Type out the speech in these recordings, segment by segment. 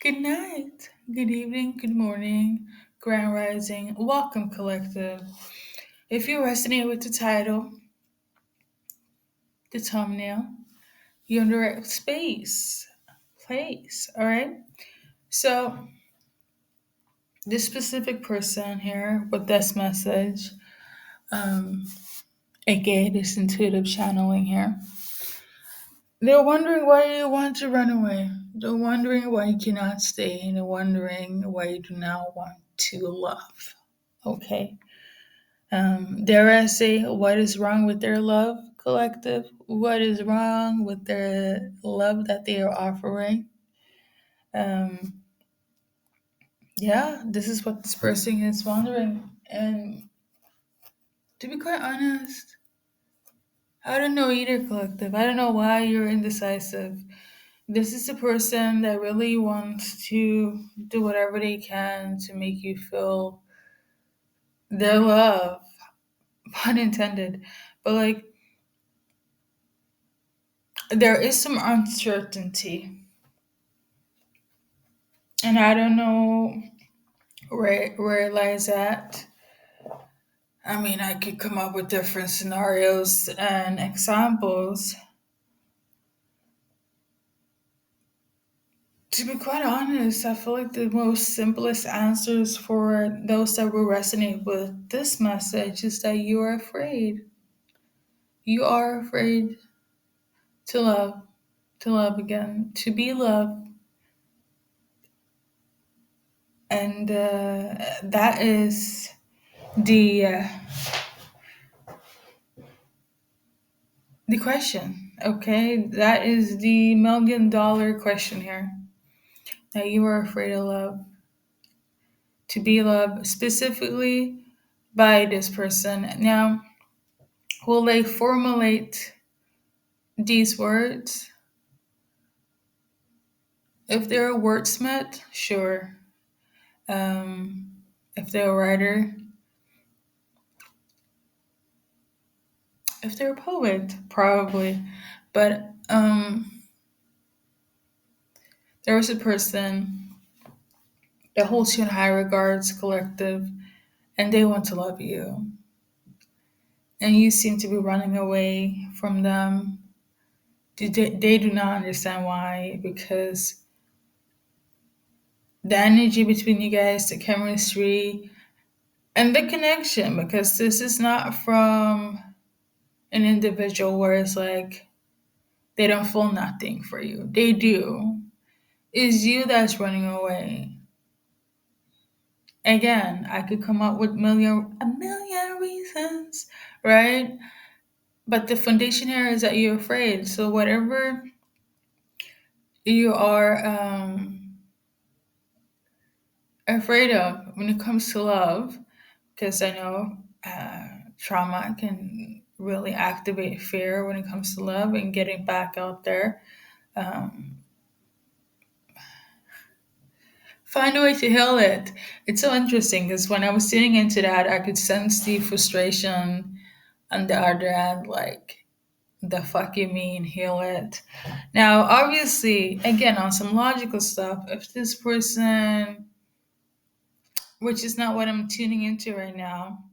Good night, good evening, good morning, grand rising, welcome collective. If you resonate with the title, the thumbnail, you're in the right place, all right? So, this specific person here with this message, um, aka this intuitive channeling here, they're wondering why you want to run away. They're wondering why you cannot stay. They're wondering why you do not want to love. Okay. Dare I say, what is wrong with their love collective? What is wrong with their love that they are offering? Um, yeah, this is what this person is wondering. And to be quite honest, I don't know either, collective. I don't know why you're indecisive. This is a person that really wants to do whatever they can to make you feel their love, pun intended. But like, there is some uncertainty. And I don't know where it lies at. I mean, I could come up with different scenarios and examples. To be quite honest, I feel like the most simplest answers for those that will resonate with this message is that you are afraid. You are afraid to love again, to be loved. And that is the question, okay? That is the $1 million question here. That you are afraid of love, to be loved specifically by this person. Now, will they formulate these words? If they're a wordsmith, sure. If they're a writer, if they're a poet, probably. But there is a person that holds you in high regards, collective, and they want to love you. And you seem to be running away from them. They do not understand why, because the energy between you guys, the chemistry, and the connection, because this is not from an individual where it's like they don't feel nothing for you. They do. It's you that's running away. Again, I could come up with a million reasons, right? But the foundation here is that you're afraid. So whatever you are afraid of when it comes to love, because I know trauma can really activate fear when it comes to love and getting back out there. Um, find a way to heal it. It's so interesting because when I was sitting into that, I could sense the frustration on the other end, like, the fuck you mean, heal it? Now, obviously, again, on some logical stuff, if this person, which is not what I'm tuning into right now,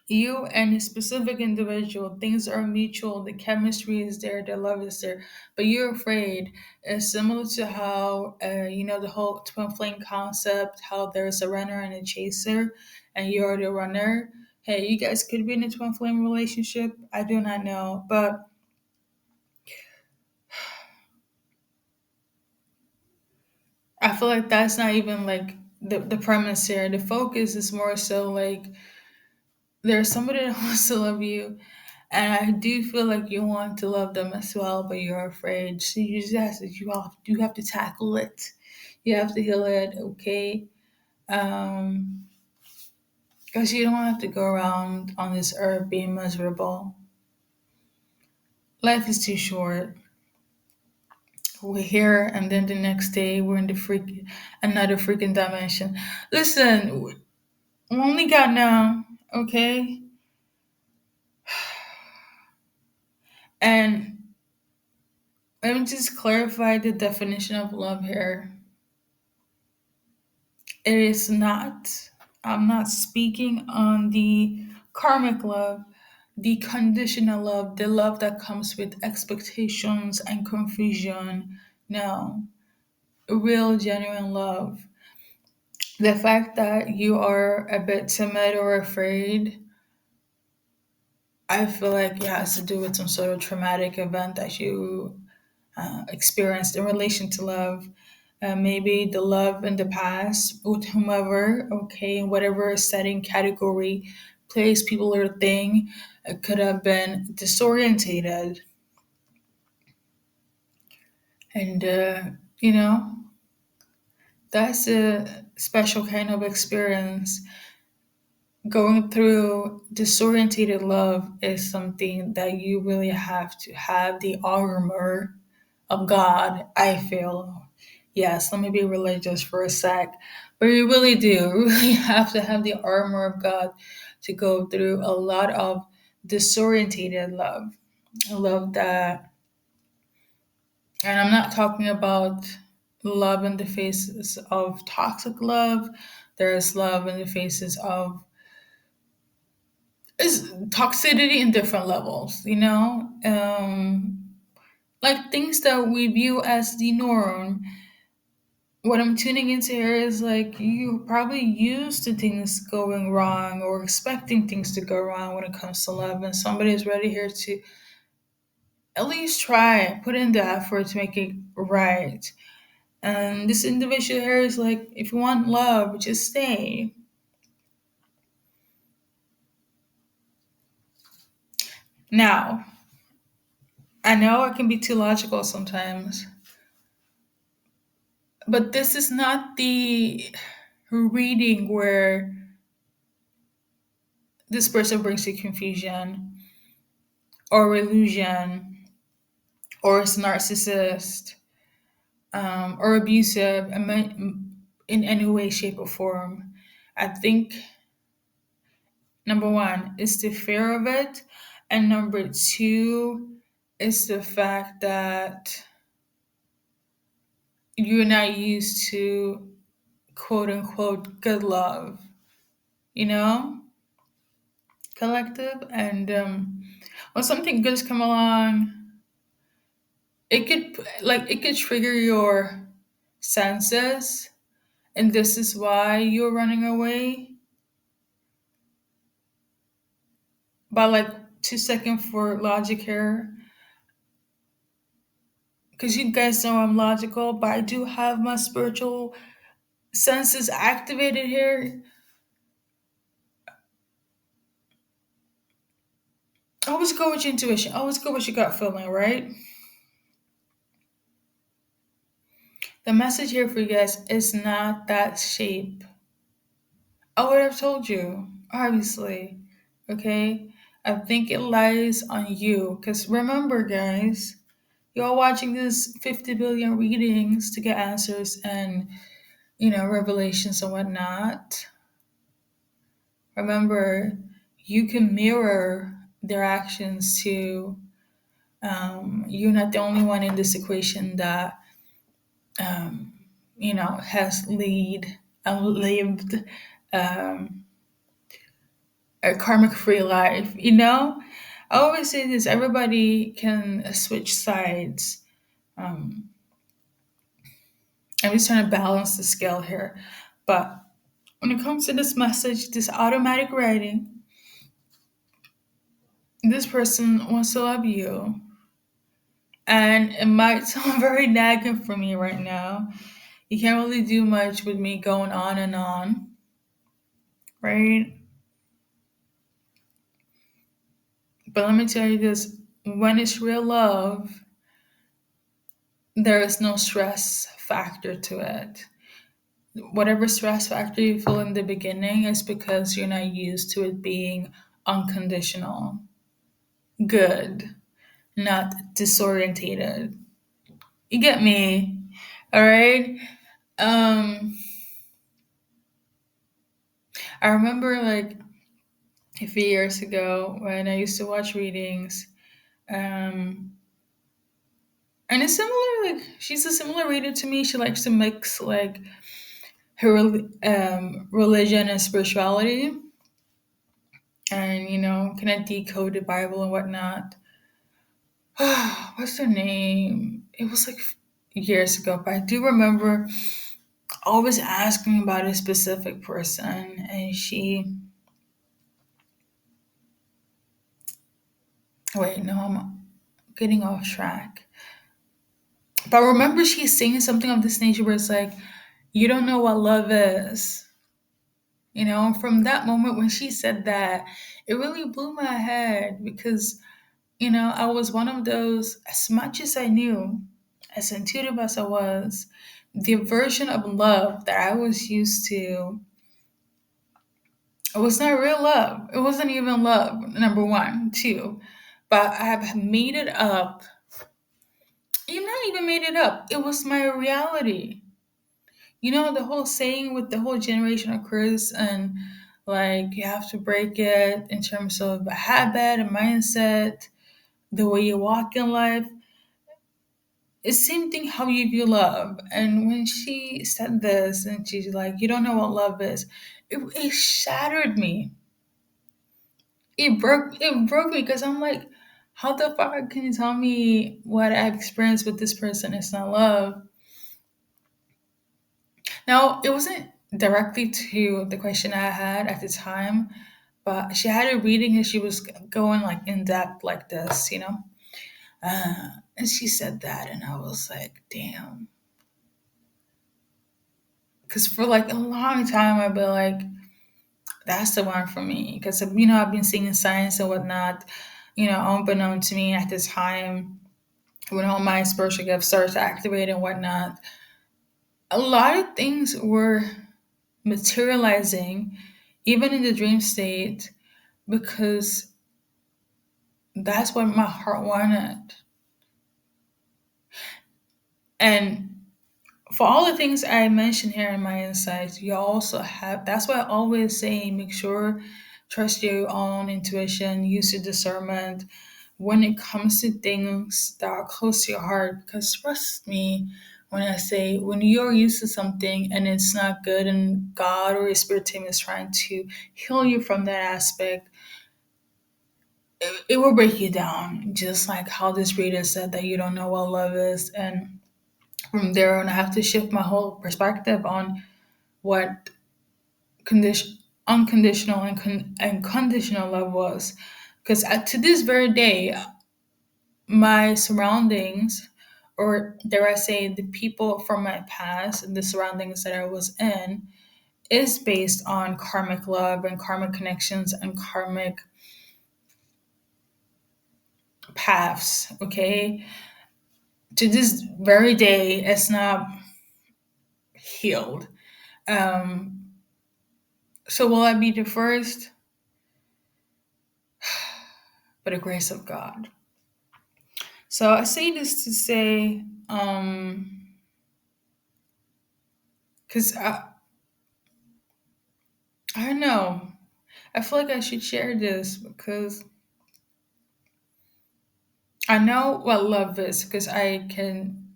you and a specific individual, things are mutual, the chemistry is there, the love is there, but you're afraid. It's similar to how, the whole twin flame concept, how there's a runner and a chaser, and you're the runner. Hey, you guys could be in a twin flame relationship. I do not know, but I feel like that's not even like the premise here. The focus is more so like there's somebody that wants to love you, and I do feel like you want to love them as well, but you're afraid. So you just have to, you have to tackle it. You have to heal it, okay? Um, because you don't have to go around on this earth being miserable. Life is too short. We're here, and then the next day we're in the another freaking dimension. Listen, we only got now, okay? And Let me just clarify the definition of love here. It is not, I'm not speaking on the karmic love, the conditional love, the love that comes with expectations and confusion. No, real, genuine love. The fact that you are a bit timid or afraid, I feel like it has to do with some sort of traumatic event that you experienced in relation to love. Maybe the love in the past with whomever, okay, in whatever setting, category, place, people, or thing, it could have been disorientated. And, you know, that's a special kind of experience. Going through disorientated love is something that you really have to have the armor of God, I feel. Yes, let me be religious for a sec. But you really do. You really have to have the armor of God to go through a lot of disorientated love. A love that, and I'm not talking about love in the faces of toxic love. There's love in the faces of is toxicity in different levels, like things that we view as the norm. What I'm tuning into here is like you probably used to things going wrong or expecting things to go wrong when it comes to love, and somebody is ready here to at least try, put in the effort to make it right. And this individual here is like, if you want love, just stay. Now, I know I can be too logical sometimes, but this is not the reading where this person brings you confusion or illusion or is narcissist or abusive in any way, shape, or form. I think number one is the fear of it, and number two is the fact that you're not used to quote unquote good love, you know, collective. And when something good's come along, it could trigger your senses, and this is why you're running away. But like 2 seconds for logic here, because you guys know I'm logical, but I do have my spiritual senses activated here. Always go with your intuition. Always go with your gut feeling, right? The message here for you guys is not that shape. I would have told you, obviously. Okay? I think it lies on you. Because remember, guys, you're watching this 50 billion readings to get answers and, revelations and whatnot. Remember, you can mirror their actions to, you're not the only one in this equation that, um, has lead and lived um, a karmic free life. I always say this: everybody can switch sides. Um, I'm just trying to balance the scale here, but when it comes to this message, this automatic writing, this person wants to love you, and it might sound very nagging for me right now. You can't really do much with me going on, right? But let me tell you this: when it's real love, there is no stress factor to it. Whatever stress factor you feel in the beginning is because you're not used to it being unconditional, good, not disorientated. You get me? All right. Um, I remember like a few years ago when I used to watch readings. Um, And it's similar, like she's a similar reader to me. She likes to mix like her religion and spirituality, and kind of decode the Bible and whatnot. What's her name? It was like years ago, but I do remember always asking about a specific person, and she. Wait, no, I'm getting off track. But I remember she's saying something of this nature where it's like, you don't know what love is. From that moment when she said that, it really blew my head because, I was one of those, as much as I knew, as intuitive as I was, the version of love that I was used to, it was not real love. It wasn't even love, number one. Two, but I have made it up. You not even made it up. It was my reality. The whole saying with the whole generational curse and like you have to break it in terms of a habit, a mindset, the way you walk in life. It's same thing how you view love. And when she said this and she's like, you don't know what love is, it shattered me. It broke me because I'm like, how the fuck can you tell me what I've experienced with this person is not love? Now, it wasn't directly to the question I had at the time, but she had a reading and she was going like in depth like this. And she said that, and I was like, damn. Because for like a long time, I'd be like, that's the one for me. Because, I've been seeing science and whatnot, unbeknown to me at the time when all my spiritual gifts started to activate and whatnot. A lot of things were materializing, even in the dream state, because that's what my heart wanted. And for all the things I mentioned here in my insights, you also have, that's why I always say make sure, trust your own intuition, use your discernment when it comes to things that are close to your heart. Because trust me when I say, when you're used to something and it's not good, and God or your spirit team is trying to heal you from that aspect, it will break you down. Just like how this reader said that you don't know what love is. And from there on, I have to shift my whole perspective on what condition, unconditional and conditional love was. Because to this very day, my surroundings, or dare I say, the people from my past and the surroundings that I was in, is based on karmic love and karmic connections and karmic paths. Okay, to this very day, it's not healed. Um, so will I be the first? By the grace of God. So I say this to say, because I don't know. I feel like I should share this because I know what love is, because I can,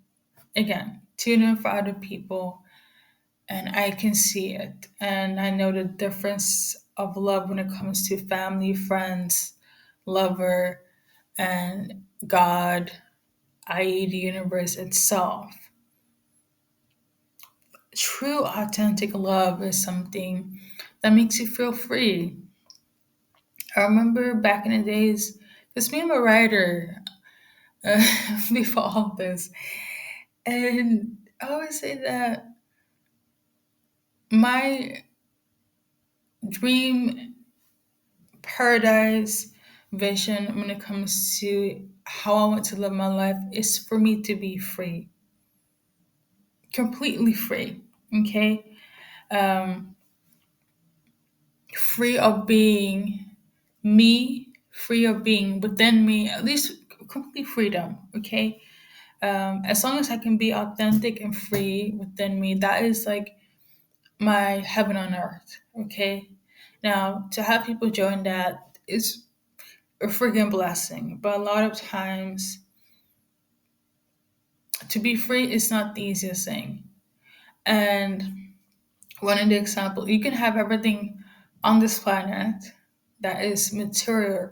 again, tune in for other people and I can see it. And I know the difference of love when it comes to family, friends, lover, and God, i.e., the universe itself. True, authentic love is something that makes you feel free. I remember back in the days, because me, I'm a writer uh, before all this, and I always say that my dream paradise vision when it comes to how I want to live my life is for me to be free, completely free. Okay, um, free of being me, free of being within me, at least complete freedom. Okay, as long as I can be authentic and free within me, that is like my heaven on earth. Okay, now to have people join that is a freaking blessing, but a lot of times To be free is not the easiest thing. And one of the examples, you can have everything on this planet that is material.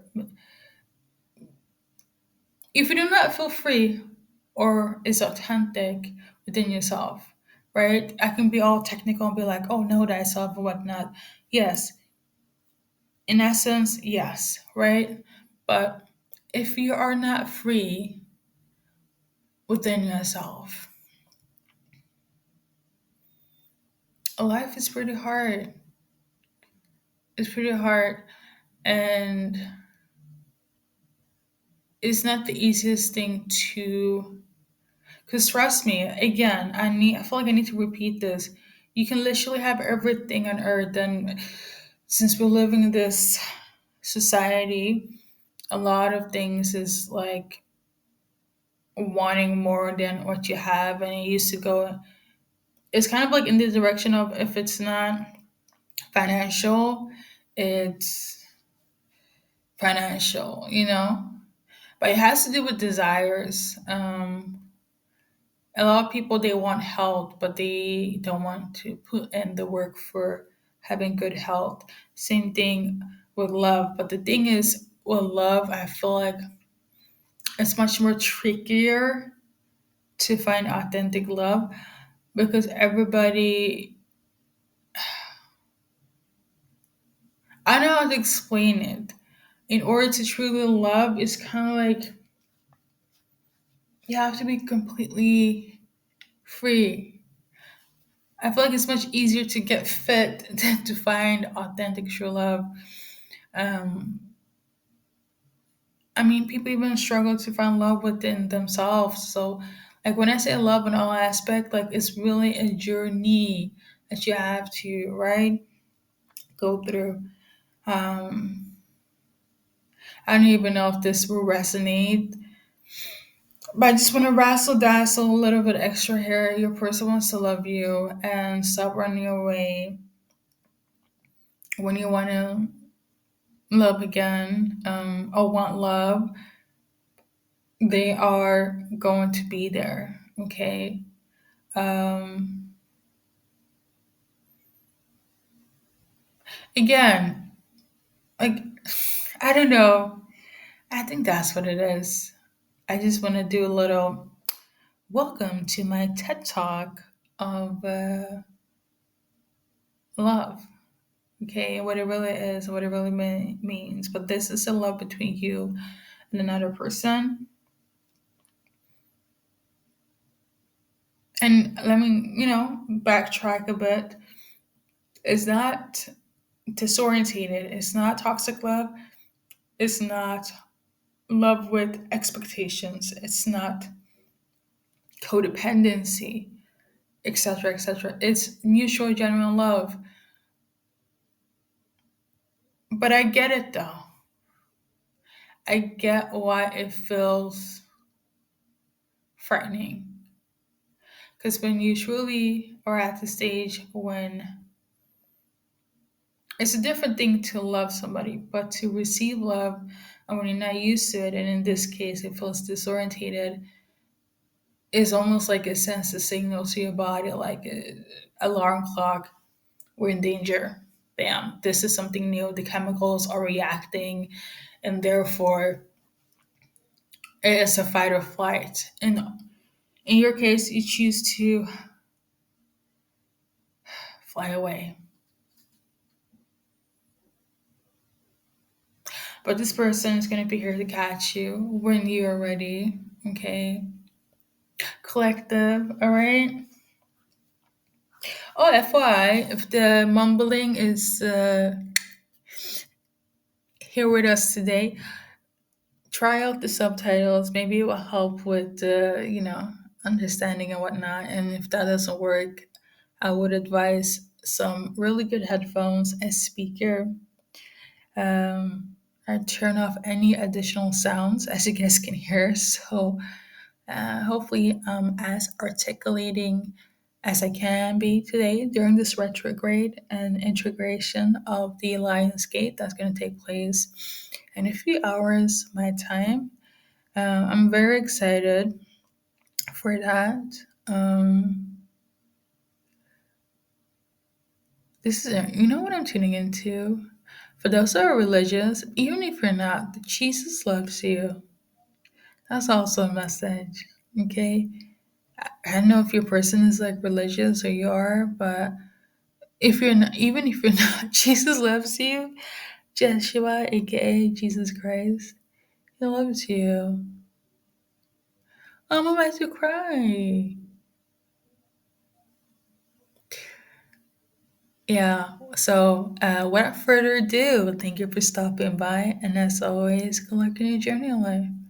If you do not feel free or is authentic within yourself, right? I can be all technical and be like, oh, know thyself and whatnot. Yes, in essence, yes, right? But if you are not free within yourself, life is pretty hard. It's pretty hard. And it's not the easiest thing to, because trust me, again, I feel like I need to repeat this. You can literally have everything on earth, and since we're living in this society, a lot of things is like wanting more than what you have, and it used to go, it's kind of like in the direction of, if it's not financial, it's financial, but it has to do with desires. A lot of people, they want health, but they don't want to put in the work for having good health. Same thing with love, but the thing is, with love, I feel like it's much more trickier to find authentic love, because everybody, I don't know how to explain it. In order to truly love, it's kind of like you have to be completely free. I feel like it's much easier to get fit than to find authentic true love. Um, I mean, people even struggle to find love within themselves. So, like when I say love in all aspect, like it's really a journey that you have to, right, go through. Um, I don't even know if this will resonate, but I just want to razzle dazzle a little bit extra here. Your person wants to love you, and stop running away when you want to love again, or want love. They are going to be there. Okay. Um, Again, like, I don't know. I think that's what it is. I just want to do a little welcome to my TED Talk of love. Okay, what it really is, what it really means. But this is a love between you and another person. And let me, backtrack a bit. It's not disorientated. It's not toxic love. It's not love with expectations. It's not codependency, etc., etc. It's mutual, genuine love. But I get it though. I get why it feels frightening. Because when you truly are at the stage when it's a different thing to love somebody, but to receive love, and when you're not used to it, and in this case, it feels disorientated, is almost like it sends a signal to your body, like a alarm clock. We're in danger. Bam! This is something new. The chemicals are reacting, and therefore, it is a fight or flight. And in your case, you choose to fly away. But this person is going to be here to catch you when you're ready. Okay. Collective. All right. Oh, FYI, if the mumbling is here with us today, try out the subtitles. Maybe it will help with, understanding and whatnot. And if that doesn't work, I would advise some really good headphones, a speaker. I turn off any additional sounds, as you guys can hear. So hopefully, as articulating as I can be today during this retrograde and integration of the Lions Gate that's going to take place in a few hours, my time. I'm very excited for that. Um, this is, you know what I'm tuning into? For those that are religious, even if you're not, Jesus loves you. That's also a message. Okay. I don't know if your person is like religious or you are, but if you're not, even if you're not, Jesus loves you. Jeshua, aka Jesus Christ, he loves you. I'm about to cry. Yeah. So, without further ado, thank you for stopping by, and as always, good luck in your journey in life.